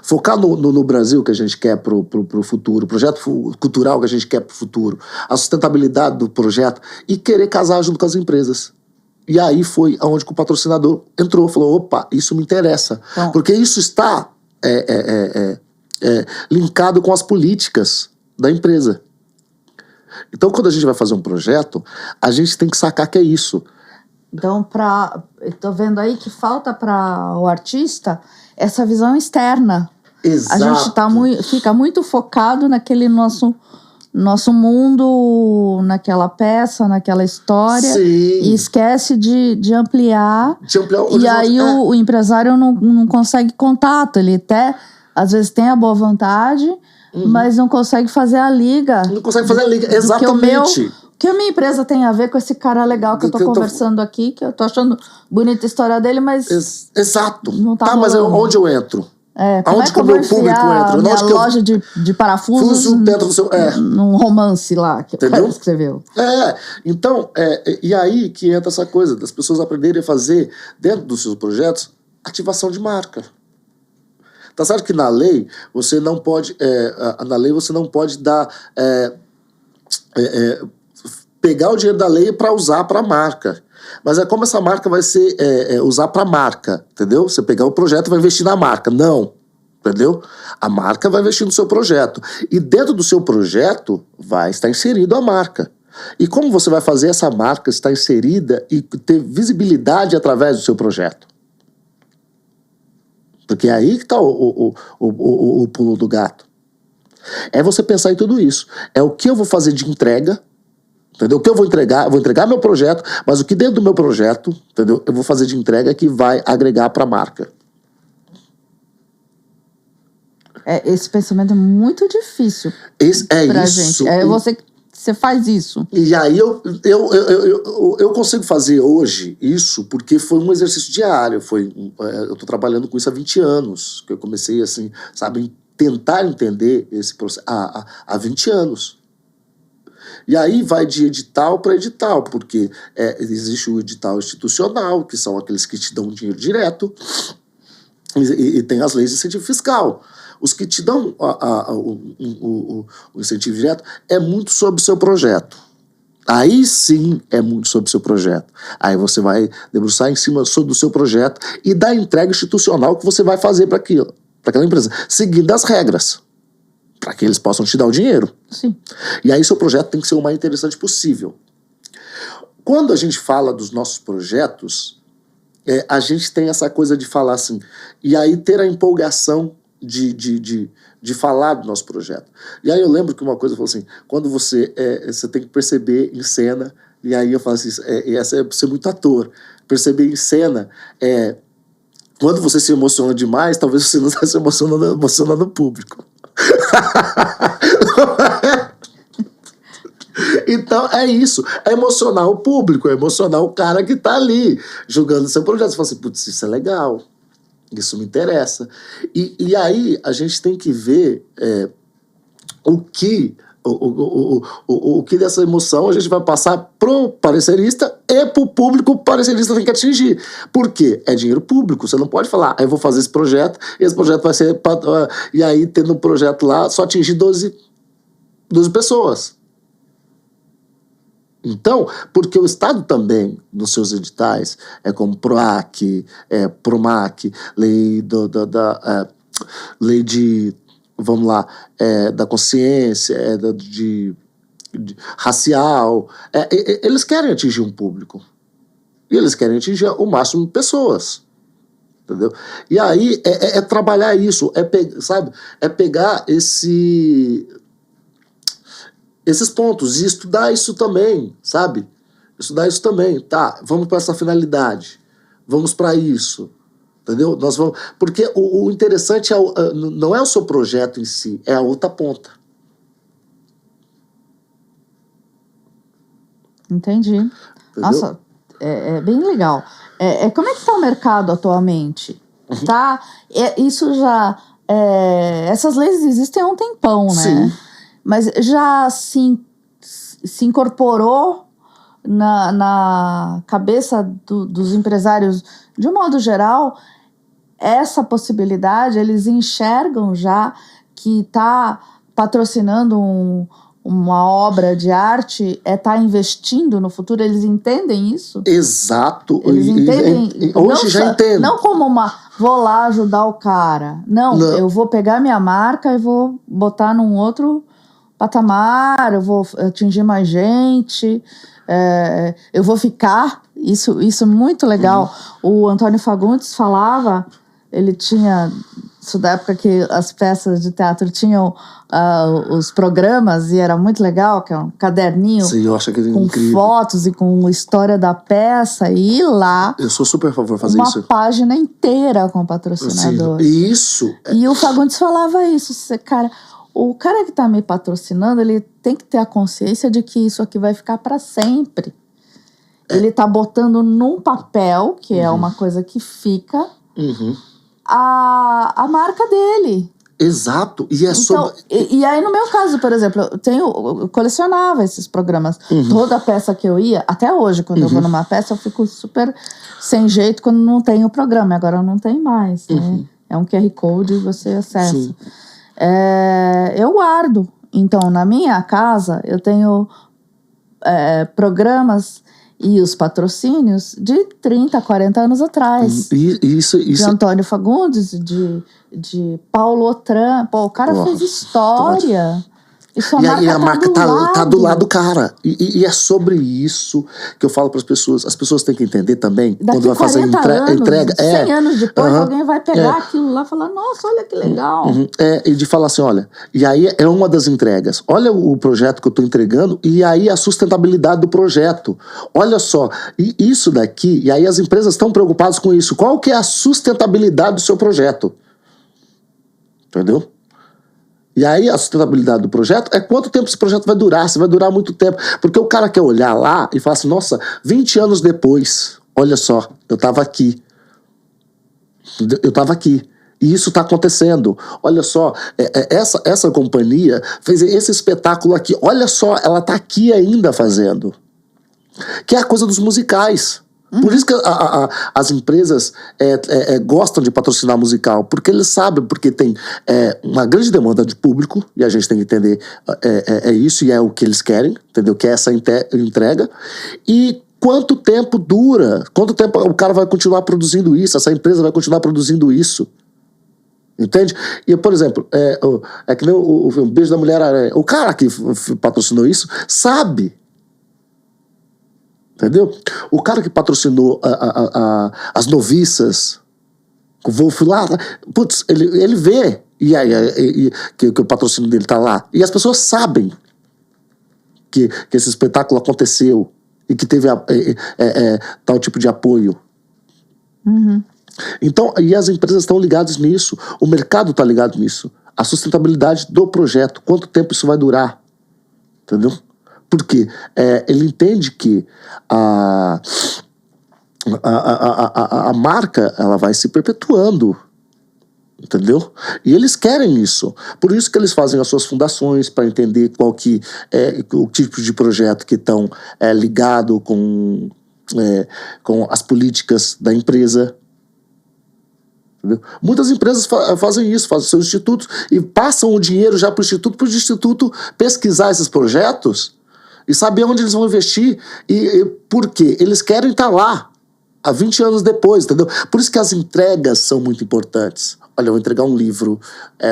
focar no Brasil que a gente quer pro futuro, o projeto cultural que a gente quer pro futuro, a sustentabilidade do projeto e querer casar junto com as empresas. E aí foi onde o patrocinador entrou, falou, opa, isso me interessa. Então, porque isso está linkado com as políticas da empresa. Então, quando a gente vai fazer um projeto, a gente tem que sacar que é isso. Então, tô vendo aí que falta para o artista essa visão externa. Exato. A gente fica muito focado naquele nosso nosso mundo naquela peça, naquela história. Sim. E esquece de ampliar. O e aí o empresário não consegue contato. Ele até, às vezes, tem a boa vontade, mas não consegue fazer a liga. Não consegue fazer a liga, exatamente. O que a minha empresa tem a ver com esse cara legal que eu tô conversando aqui, que eu tô achando bonita a história dele, mas... Exato. Não tá mas onde eu entro? Aonde que o meu público entra? Minha loja de parafusos dentro do seu... num romance lá que o cara escreveu. Então, e aí que entra essa coisa das pessoas aprenderem a fazer, dentro dos seus projetos, ativação de marca. Tá certo que na lei você não pode dar... pegar o dinheiro da lei para usar para a marca. Mas é como essa marca vai ser usar para a marca, entendeu? Você pegar o projeto e vai investir na marca. Não, entendeu? A marca vai investir no seu projeto. E dentro do seu projeto vai estar inserido a marca. E como você vai fazer essa marca estar inserida e ter visibilidade através do seu projeto? Porque é aí que está o pulo do gato. É você pensar em tudo isso. É o que eu vou fazer de entrega, entendeu? O que eu vou entregar? Eu vou entregar meu projeto, mas o que dentro do meu projeto, entendeu? Eu vou fazer de entrega que vai agregar para a marca. Esse pensamento é muito difícil pra gente. Você faz isso. E aí eu consigo fazer hoje isso porque foi um exercício diário. Eu tô trabalhando com isso há 20 anos, que eu comecei assim, sabe, tentar entender esse processo há 20 anos. E aí vai de edital para edital, porque existe o edital institucional, que são aqueles que te dão dinheiro direto, e tem as leis de incentivo fiscal. Os que te dão o incentivo direto é muito sobre o seu projeto. Aí sim é muito sobre o seu projeto. Aí você vai debruçar em cima do seu projeto e da entrega institucional que você vai fazer para aquela empresa, seguindo as regras, para que eles possam te dar o dinheiro. Sim. E aí seu projeto tem que ser o mais interessante possível. Quando a gente fala dos nossos projetos, a gente tem essa coisa de falar assim, e aí ter a empolgação de falar do nosso projeto. E aí eu lembro que uma coisa falou assim, quando você tem que perceber em cena, e aí eu falo assim, essa é ser muito ator, perceber em cena quando você se emociona demais, talvez você não está se emocionando o público. Então é isso, é emocionar o público, é emocionar o cara que tá ali julgando seu projeto. Você fala assim, putz, isso é legal, isso me interessa. E aí a gente tem que ver o que dessa emoção a gente vai passar pro parecerista e pro público, o parecerista tem que atingir. Por quê? É dinheiro público, você não pode falar, eu vou fazer esse projeto vai ser... E aí, tendo um projeto lá, só atingir 12 pessoas. Então, porque o Estado também, nos seus editais, como PROAC, PROMAC, lei de... Vamos lá, da consciência, de racial. Eles querem atingir um público. E eles querem atingir o máximo de pessoas. Entendeu? E aí trabalhar isso, pegar esses pontos e estudar isso também, sabe? Estudar isso também. Tá, vamos para essa finalidade. Vamos para isso. Entendeu? Nós vamos, porque o interessante não é o seu projeto em si, é a outra ponta. Entendi. Entendeu? Nossa, é bem legal. Como é que está o mercado atualmente? Uhum. Tá? Isso já... essas leis existem há um tempão, né? Sim. Mas já se incorporou na cabeça dos empresários, de um modo geral, essa possibilidade. Eles enxergam já que tá patrocinando uma obra de arte tá investindo no futuro. Eles entendem isso? Exato. Eles entendem. Hoje já entendo. Não como vou lá ajudar o cara. Não, eu vou pegar minha marca e vou botar num outro patamar, eu vou atingir mais gente, eu vou ficar. Isso é muito legal. O Antônio Fagundes falava, ele tinha Isso da época que as peças de teatro tinham os programas, e era muito legal, que é um caderninho Sim, eu acho aquele com incrível. fotos e com história da peça, e lá Eu sou super a favor de fazer uma isso. página inteira com Sim, patrocinador. isso. E o Fagundes falava isso, cara, o cara que tá me patrocinando, ele tem que ter a consciência de que isso aqui vai ficar para sempre. Ele tá botando num papel, que é uma coisa que fica, a marca dele. Exato. E é Então, sobre... e aí, no meu caso, por exemplo, eu colecionava esses programas. Toda peça que eu ia, até hoje, quando eu vou numa peça, eu fico super sem jeito quando não tem o programa. Agora não tem mais, né? É um QR Code e você acessa. Eu guardo. Então, na minha casa, eu tenho programas e os patrocínios de 30, 40 anos atrás. Isso. De Antônio Fagundes, de Paulo Otran. Pô, o cara fez história. Isso E aí a marca tá do lado do cara. E é sobre isso que eu falo para as pessoas. As pessoas têm que entender também. Daqui quando vai fazer entrega. 100 anos depois, alguém vai pegar aquilo lá e falar, nossa, olha que legal. E de falar assim, olha, e aí é uma das entregas. Olha o projeto que eu estou entregando e aí a sustentabilidade do projeto. Olha só, e isso daqui, e aí as empresas estão preocupadas com isso. Qual que é a sustentabilidade do seu projeto? Entendeu? E aí a sustentabilidade do projeto é quanto tempo esse projeto vai durar, se vai durar muito tempo. Porque o cara quer olhar lá e falar assim, nossa, 20 anos depois, olha só, eu estava aqui. E isso está acontecendo. Olha só, essa companhia fez esse espetáculo aqui. Olha só, ela está aqui ainda fazendo. Que é a coisa dos musicais. Por isso que as empresas gostam de patrocinar musical, porque eles sabem, porque tem uma grande demanda de público, e a gente tem que entender isso, e é o que eles querem, entendeu? Que é essa entrega, e quanto tempo dura, quanto tempo o cara vai continuar produzindo isso, essa empresa vai continuar produzindo isso. Entende? E, por exemplo, que nem o Beijo da Mulher-Aranha, o cara que patrocinou isso sabe. Entendeu? O cara que patrocinou as noviças, o Wolf lá, putz, ele vê que o patrocínio dele tá lá. E as pessoas sabem que esse espetáculo aconteceu e que teve tal tipo de apoio. Então, e as empresas estão ligadas nisso, o mercado está ligado nisso. A sustentabilidade do projeto, quanto tempo isso vai durar. Entendeu? Porque ele entende que a marca ela vai se perpetuando, entendeu? E eles querem isso. Por isso que eles fazem as suas fundações, para entender qual que é o tipo de projeto que estão ligado com as políticas da empresa. Entendeu? Muitas empresas fazem isso, fazem seus institutos e passam o dinheiro já para o instituto pesquisar esses projetos e saber onde eles vão investir. E por quê? Eles querem estar lá há 20 anos depois, entendeu? Por isso que as entregas são muito importantes. Olha, eu vou entregar um livro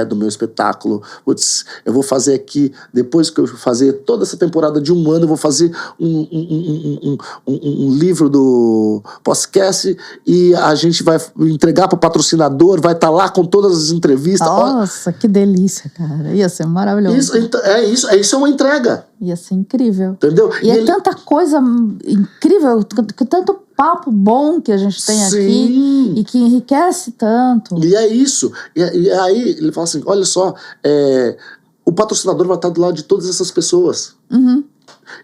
do meu espetáculo. Putz, eu vou fazer aqui, depois que eu fazer toda essa temporada de um ano, eu vou fazer um livro do podcast e a gente vai entregar para o patrocinador, vai estar lá com todas as entrevistas. Nossa, que delícia, cara. Ia ser maravilhoso. Isso é uma entrega. Ia ser incrível. Entendeu? E tanta coisa incrível, tanto papo bom que a gente tem aqui e que enriquece tanto. E é isso. E aí ele fala assim, olha só, o patrocinador vai estar do lado de todas essas pessoas.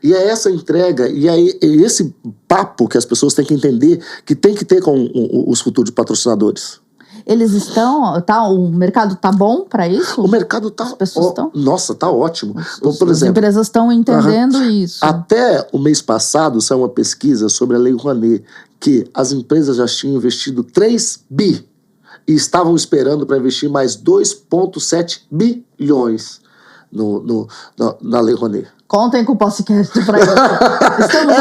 E é essa entrega, e é esse papo que as pessoas têm que entender, que tem que ter com os futuros patrocinadores. Eles estão, o mercado tá bom para isso? O mercado tá, as pessoas estão? Nossa, tá ótimo. Por exemplo, as empresas estão entendendo isso. Até o mês passado saiu uma pesquisa sobre a Lei Rouanet, que as empresas já tinham investido 3 bi e estavam esperando para investir mais 2,7 bilhões na Lei Rouanet. Contem com o podcast para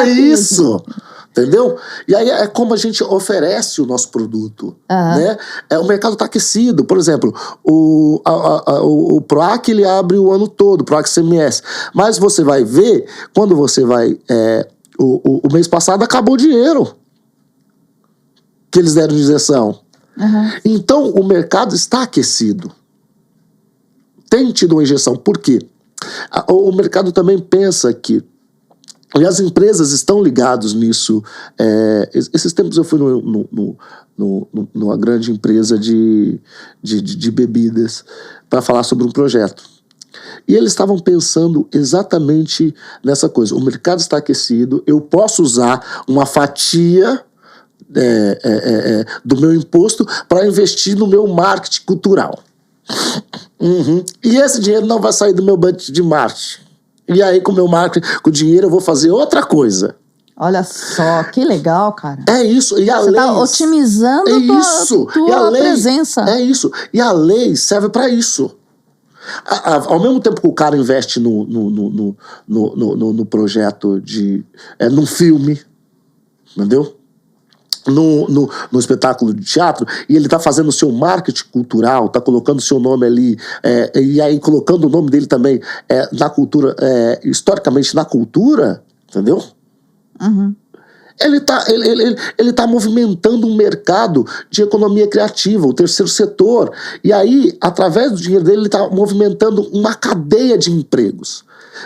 isso. Isso! Entendeu? E aí é como a gente oferece o nosso produto. Né? O mercado está aquecido. Por exemplo, o PROAC ele abre o ano todo, o PROAC CMS. Mas você vai ver, quando você vai... o mês passado acabou o dinheiro que eles deram de isenção. Então, o mercado está aquecido. Tem tido uma injeção. Por quê? O mercado também pensa que, e as empresas estão ligadas nisso. Esses tempos eu fui numa grande empresa de bebidas para falar sobre um projeto. E eles estavam pensando exatamente nessa coisa. O mercado está aquecido, eu posso usar uma fatia do meu imposto para investir no meu marketing cultural. E esse dinheiro não vai sair do meu budget de marketing. E aí, com o meu marketing, com o dinheiro, eu vou fazer outra coisa. Olha só, que legal, cara. É isso. E a lei... Você está otimizando tua presença. É isso. E a lei serve para isso. Ao mesmo tempo que o cara investe no projeto num filme, entendeu? No espetáculo de teatro, e ele tá fazendo o seu marketing cultural, tá colocando o seu nome ali, e aí colocando o nome dele também na cultura, historicamente na cultura, entendeu? Ele tá movimentando um mercado de economia criativa, o terceiro setor. E aí, através do dinheiro dele, ele está movimentando uma cadeia de empregos.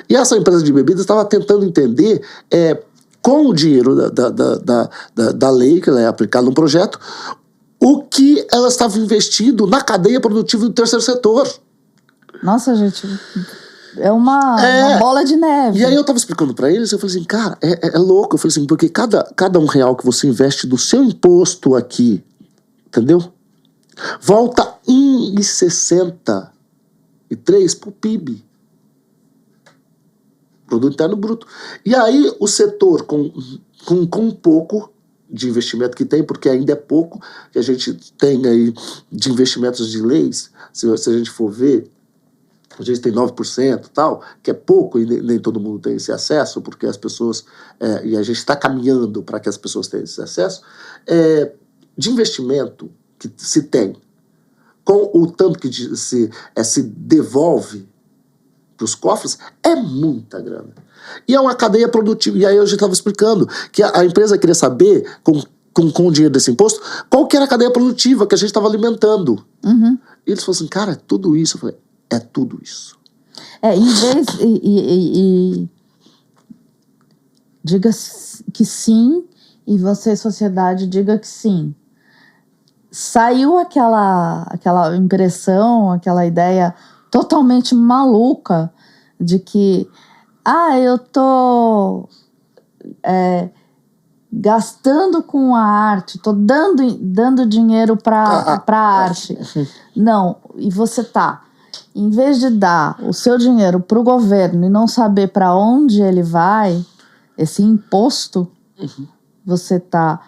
E essa empresa de bebidas estava tentando entender, com o dinheiro da lei, que ela é aplicada no projeto, o que ela estava investindo na cadeia produtiva do terceiro setor. Nossa, gente... É uma bola de neve. E aí eu tava explicando pra eles, eu falei assim, cara, é louco. Eu falei assim, porque cada R$1 que você investe do seu imposto aqui, entendeu? Volta 1,63 pro PIB. Produto Interno Bruto. E aí o setor, com um pouco de investimento que tem, porque ainda é pouco, que a gente tem aí de investimentos de leis, se a gente for ver, a gente tem 9% e tal, que é pouco e nem todo mundo tem esse acesso, porque as pessoas, e a gente está caminhando para que as pessoas tenham esse acesso, de investimento que se tem, com o tanto que se devolve para os cofres, é muita grana. E é uma cadeia produtiva. E aí eu já estava explicando que a empresa queria saber, com o dinheiro desse imposto, qual que era a cadeia produtiva que a gente estava alimentando. E eles falaram assim, cara, é tudo isso. Eu falei, é tudo isso. Em vez... diga que sim, e você, sociedade, diga que sim. Saiu aquela impressão, aquela ideia totalmente maluca de que eu tô gastando com a arte, tô dando dinheiro para arte. Não, e você tá... Em vez de dar o seu dinheiro para o governo e não saber para onde ele vai, esse imposto, você tá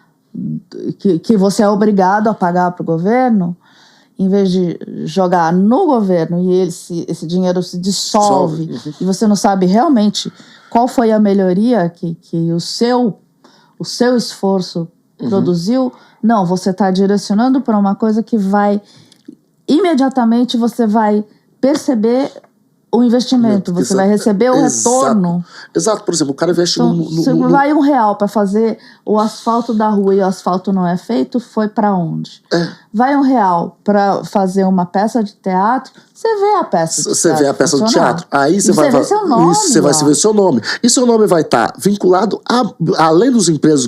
que você é obrigado a pagar para o governo, em vez de jogar no governo e esse dinheiro se dissolve e você não sabe realmente qual foi a melhoria que o seu esforço produziu, não, você está direcionando para uma coisa que vai... Imediatamente você vai perceber o investimento, você vai receber o retorno. Exato, por exemplo, o cara investe você vai R$1 para fazer o asfalto da rua e o asfalto não é feito, foi para onde? Vai R$1 para fazer uma peça de teatro, você vê a peça de teatro. Você vê a peça do teatro. Aí você vai ver seu nome. Você vai ver seu nome. E seu nome vai estar vinculado além dos empregos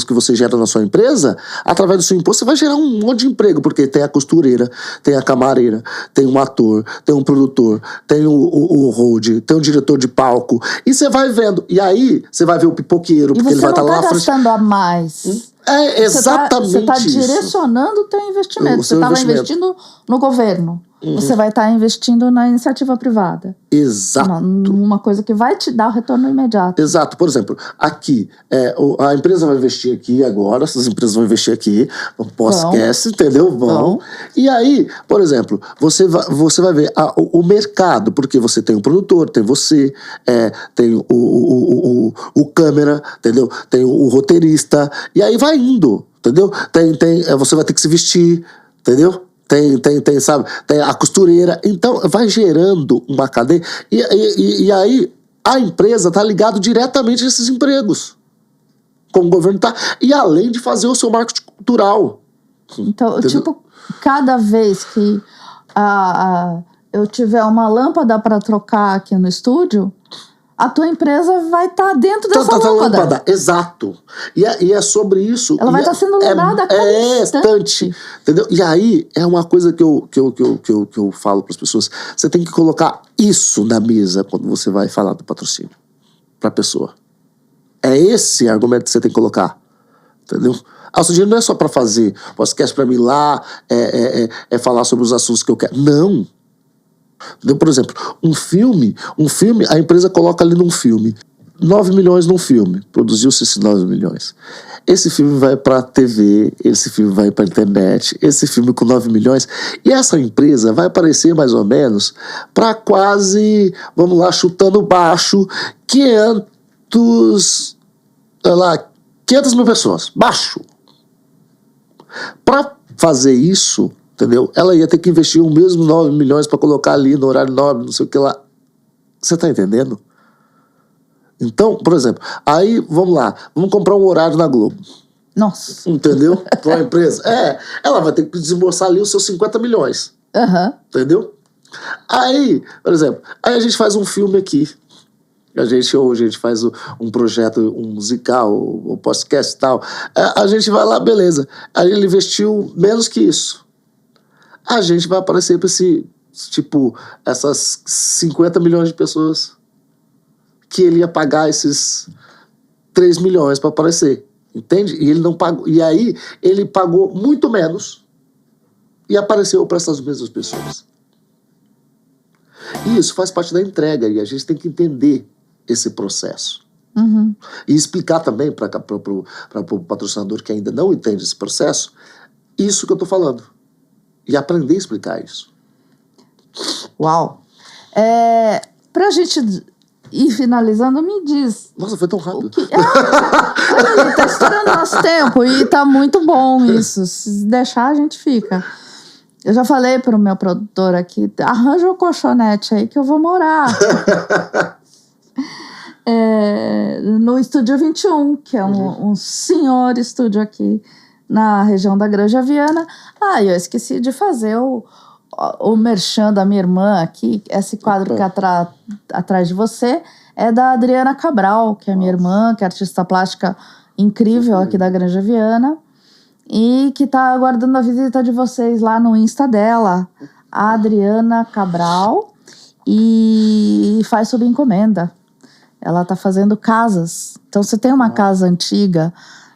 que você gera na sua empresa, através do seu imposto, você vai gerar um monte de emprego, porque tem a costureira, tem a camareira, tem um ator, tem um produtor, tem o hold, tem um diretor de palco. E você vai vendo. E aí você vai ver o pipoqueiro, porque ele vai estar lá na frente. Você não está gastando a mais. Exatamente Você está direcionando o teu investimento. Você estava investindo no governo. Você vai estar investindo na iniciativa privada. Exato. Uma coisa que vai te dar o retorno imediato. Exato. Por exemplo, aqui, a empresa vai investir aqui agora, essas empresas vão investir aqui, no podcast, entendeu? Vão. E aí, por exemplo, você vai ver o mercado, porque você tem o produtor, tem você, tem o câmera, entendeu? Tem o roteirista, e aí vai indo, entendeu? Você vai ter que se vestir, entendeu? Tem, sabe? Tem a costureira. Então, vai gerando uma cadeia. E aí, a empresa está ligada diretamente a esses empregos. Como o governo está. E além de fazer o seu marketing cultural. Então, Entendeu? tipo, cada vez que eu tiver uma lâmpada para trocar aqui no estúdio, a tua empresa vai estar dentro dessa lâmpada. Exato. E é sobre isso. Ela vai estar sendo lembrada a cada instante. Entendeu? E aí é uma coisa que eu falo para as pessoas. Você tem que colocar isso na mesa quando você vai falar do patrocínio para a pessoa. É esse argumento que você tem que colocar. Entendeu? O seu dinheiro não é só para fazer podcast para mim lá, falar sobre os assuntos que eu quero. Não. Entendeu? Por exemplo, um filme, a empresa coloca ali num filme 9 milhões num filme, produziu-se esses 9 milhões. Esse filme vai para a TV, esse filme vai para a internet, esse filme com 9 milhões, e essa empresa vai aparecer mais ou menos para quase, vamos lá, chutando baixo, 500 mil pessoas, baixo. Para fazer isso, entendeu? Ela ia ter que investir o mesmo 9 milhões para colocar ali no horário nobre, não sei o que lá. Você tá entendendo? Então, por exemplo, aí, vamos lá, vamos comprar um horário na Globo. Nossa. Entendeu? Para uma empresa. Ela vai ter que desembolsar ali os seus 50 milhões. Entendeu? Aí, por exemplo, aí a gente faz um filme aqui. Hoje a gente faz um projeto, um musical, um podcast e tal. A gente vai lá, beleza. Aí ele investiu menos que isso. A gente vai aparecer para essas 50 milhões de pessoas que ele ia pagar esses 3 milhões para aparecer. Entende? E ele não pagou. E aí ele pagou muito menos e apareceu para essas mesmas pessoas. E isso faz parte da entrega e a gente tem que entender esse processo. E explicar também para o patrocinador que ainda não entende esse processo, isso que eu estou falando. E aprender a explicar isso. Uau! Pra gente ir finalizando, me diz. Nossa, foi tão rápido. Tá estourando nosso tempo e tá muito bom isso. Se deixar, a gente fica. Eu já falei pro meu produtor aqui, arranja um colchonete aí que eu vou morar. No Estúdio 21, que é um senhor estúdio aqui na região da Granja Viana. Eu esqueci de fazer o merchan da minha irmã aqui. Esse quadro que atrás de você é da Adriana Cabral, que é minha irmã, que é artista plástica incrível aqui da Granja Viana. E que tá aguardando a visita de vocês lá no Insta dela, a Adriana Cabral, e faz sob encomenda. Ela tá fazendo casas. Então, você tem uma casa antiga,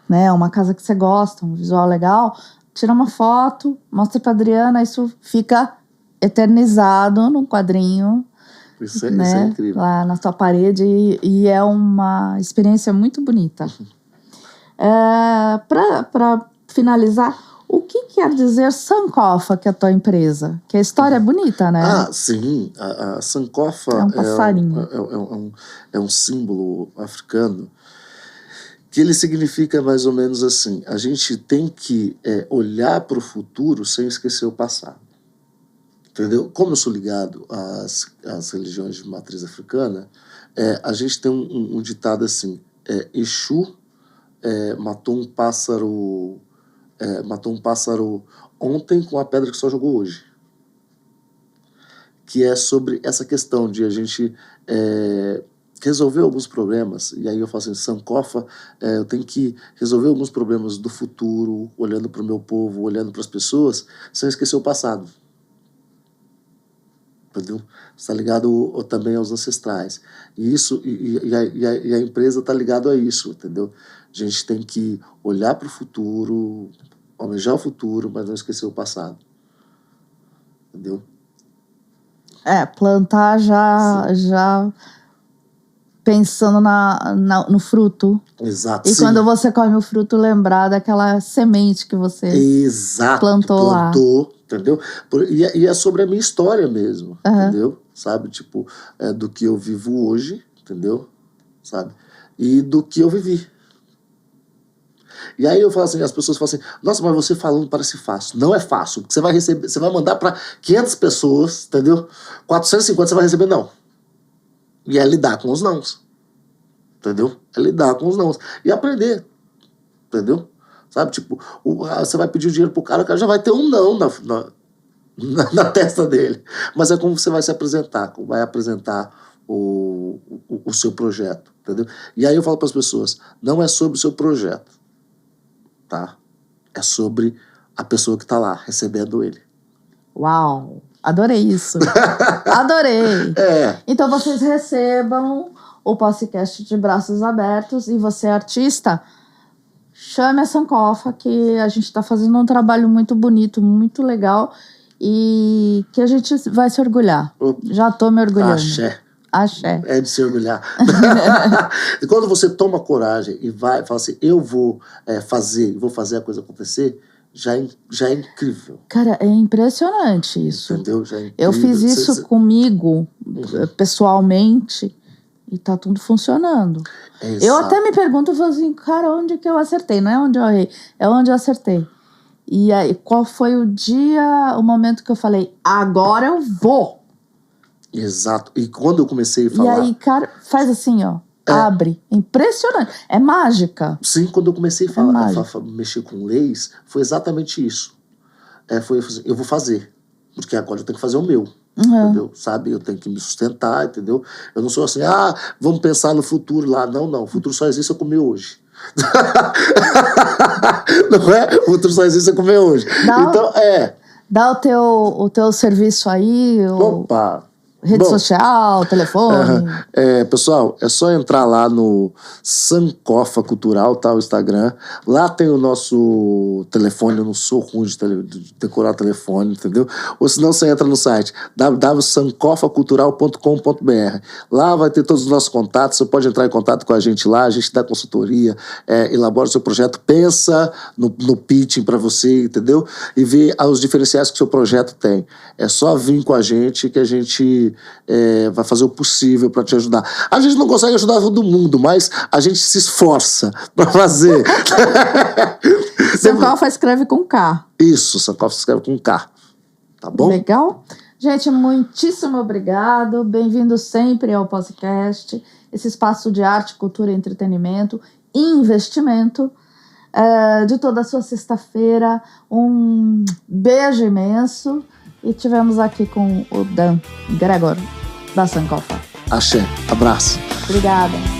né, uma casa que você gosta, um visual legal, tira uma foto, mostra pra Adriana, isso fica eternizado num quadrinho. Isso é incrível. Lá na sua parede, e é uma experiência muito bonita. Para finalizar, o que quer dizer Sankofa, que é a tua empresa? Que a história é bonita, né? Sim. A Sankofa é um passarinho. É um símbolo africano que ele significa mais ou menos assim: a gente tem que olhar para o futuro sem esquecer o passado. Entendeu? Como eu sou ligado às religiões de matriz africana, a gente tem um ditado assim: Exu matou um pássaro ontem com a pedra que só jogou hoje. Que é sobre essa questão de a gente resolver alguns problemas. E aí eu falo assim, Sankofa, eu tenho que resolver alguns problemas do futuro, olhando para o meu povo, olhando para as pessoas, sem esquecer o passado. Entendeu? Está ligado também aos ancestrais. E isso, e a empresa está ligado a isso, entendeu? A gente tem que olhar para o futuro, almejar o futuro, mas não esquecer o passado. Entendeu? Plantar já pensando no fruto. Exato. E quando você come o fruto, lembrar daquela semente que você plantou lá. Entendeu? E é sobre a minha história mesmo, entendeu? Sabe? Tipo, do que eu vivo hoje, entendeu? Sabe? E do que eu vivi. E aí eu falo assim, as pessoas falam assim, nossa, mas você falando parece fácil. Não é fácil, porque você vai mandar para 500 pessoas, entendeu? 450 você vai receber não. E é lidar com os nãos. Entendeu? É lidar com os nãos. E aprender. Entendeu? Sabe? Tipo, você vai pedir o dinheiro pro cara, o cara já vai ter um não na testa dele. Mas é como você vai se apresentar, como vai apresentar o seu projeto, entendeu? E aí eu falo para as pessoas, não é sobre o seu projeto, tá? É sobre a pessoa que está lá, recebendo ele. Uau! Adorei isso. Adorei. Então vocês recebam o podcast de braços abertos e você, artista, chame a Sankofa, que a gente está fazendo um trabalho muito bonito, muito legal e que a gente vai se orgulhar. Já estou me orgulhando. Axé. É de se orgulhar. E quando você toma coragem e vai, fala assim, eu vou fazer a coisa acontecer, já é incrível. Cara, é impressionante isso. Entendeu? Já é incrível. Eu fiz isso comigo, pessoalmente, e tá tudo funcionando. Eu até me pergunto, assim, cara, onde que eu acertei? Não é onde eu errei, é onde eu acertei. E aí, qual foi o momento que eu falei, agora eu vou? Exato. E quando eu comecei a falar... E aí, cara, faz assim, ó. Abre. Impressionante. É mágica. Sim, quando eu comecei a mexer com leis, foi exatamente isso. Foi assim, eu vou fazer. Porque agora eu tenho que fazer o meu. Entendeu? Sabe? Eu tenho que me sustentar, entendeu? Eu não sou assim, vamos pensar no futuro lá. Não. O futuro só existe se eu comer hoje. Não é? O futuro só existe se eu comer hoje. Dá o teu serviço aí. Opa! Rede social, telefone. Pessoal, é só entrar lá no Sankofa Cultural, tá? O Instagram. Lá tem o nosso telefone. Eu não sou ruim de decorar telefone, entendeu? Ou senão você entra no site www.sankofacultural.com.br. Lá vai ter todos os nossos contatos. Você pode entrar em contato com a gente lá. A gente dá consultoria, elabora o seu projeto, pensa no pitching para você, entendeu? E vê os diferenciais que o seu projeto tem. É só vir com a gente que a gente vai fazer o possível para te ajudar. A gente não consegue ajudar todo mundo, mas a gente se esforça para fazer. Sankofa escreve com K. Isso, Sankofa escreve com K. Tá bom? Legal? Gente, muitíssimo obrigado. Bem-vindo sempre ao podcast. Esse espaço de arte, cultura, entretenimento e investimento. De toda a sua sexta-feira. Um beijo imenso. E tivemos aqui com o Dan Gregor, da Sankofa. Axé. Abraço. Obrigada.